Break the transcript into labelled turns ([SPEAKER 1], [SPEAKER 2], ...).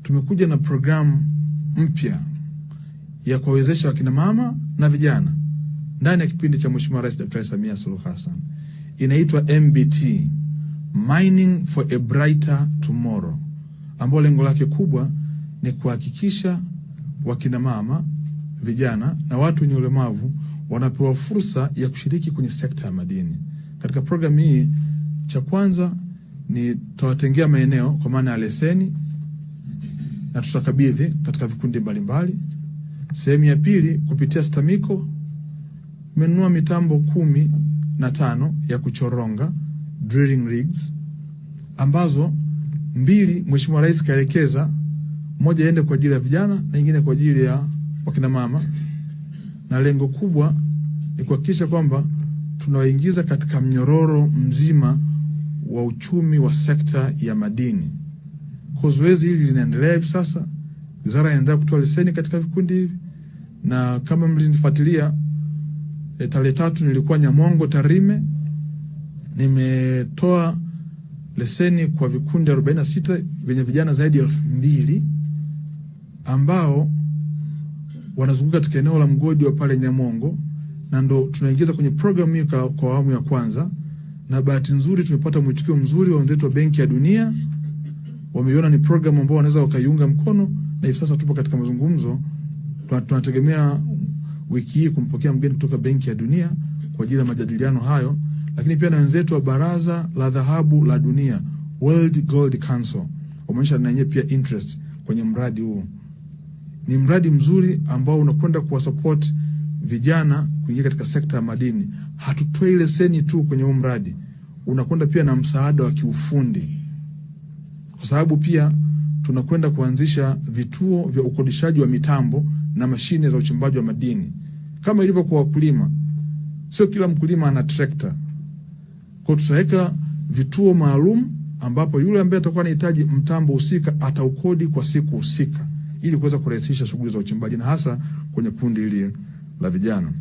[SPEAKER 1] tumekuja na programu mpya ya kuwawezesha wakina mama na vijana ndani ya kipindi cha Mheshimiwa Rais Dr. Samia Suluhu Hassan. Inaitwa MBT, Mining for a Brighter Tomorrow, ambapo lengo lake kubwa ni kuhakikisha wakina mama, vijana na watu wenye ulemavu wanapewa fursa ya kushiriki kwenye sekta ya madini. Katika programu hii, cha kwanza ni tutawatengea maeneo kwa maana ya leseni na tutakabidhi katika vikundi mbalimbali. Sehemu ya pili, kupitia STAMICO menunua mitambo 15 ya kuchoronga, drilling rigs, ambazo 2 Mheshimiwa Rais kaelekeza, moja iende kwa ajili ya vijana na nyingine kwa ajili ya wakina mama, na lengo kubwa ni kuhakikisha kwamba tunawaingiza katika mnyororo mzima wa uchumi wa sekta ya madini. Kwa zoezi hili linaendelea hivi sasa, wizara inaendelea kutoa leseni katika vikundi hivi, na kama mlinifuatilia tarehe 3 nilikuwa Nyamongo Tarime, nimetoa leseni kwa vikundi 46 vyenye vijana zaidi ya 2000 ambao wanazunguka katika eneo la mgodi wa pale Nyamongo, na ndo tunaingiza kwenye programu hii kwa awamu ya kwanza. Na bahati nzuri tumepata mwitikio mzuri wa wenzetu wa Benki ya Dunia. Wameiona ni programu ambao wanaweza wakaiunga mkono, na hivi sasa tupo katika mazungumzo. Tunategemea wiki hii kumpokea mgeni kutoka Benki ya Dunia kwa ajili ya majadiliano hayo, lakini pia na wenzetu wa Baraza la Dhahabu la Dunia, World Gold Council, wameonyesha na yenyewe pia interest kwenye mradi huu. Ni mradi mzuri ambao unakwenda kuwasupport vijana kuingia katika sekta ya madini. Hatutoi leseni tu kwenye huu mradi, unakwenda pia na msaada wa kiufundi, kwa sababu pia tunakwenda kuanzisha vituo vya ukodishaji wa mitambo na mashine za uchimbaji wa madini. Kama ilivyo kwa wakulima, sio kila mkulima ana trekta. Kwa tutaweka vituo maalum ambapo yule ambaye atakuwa anahitaji mtambo husika ataukodi kwa siku husika, ili kuweza kurahisisha shughuli za uchimbaji, na hasa kwenye kundi hili la vijana.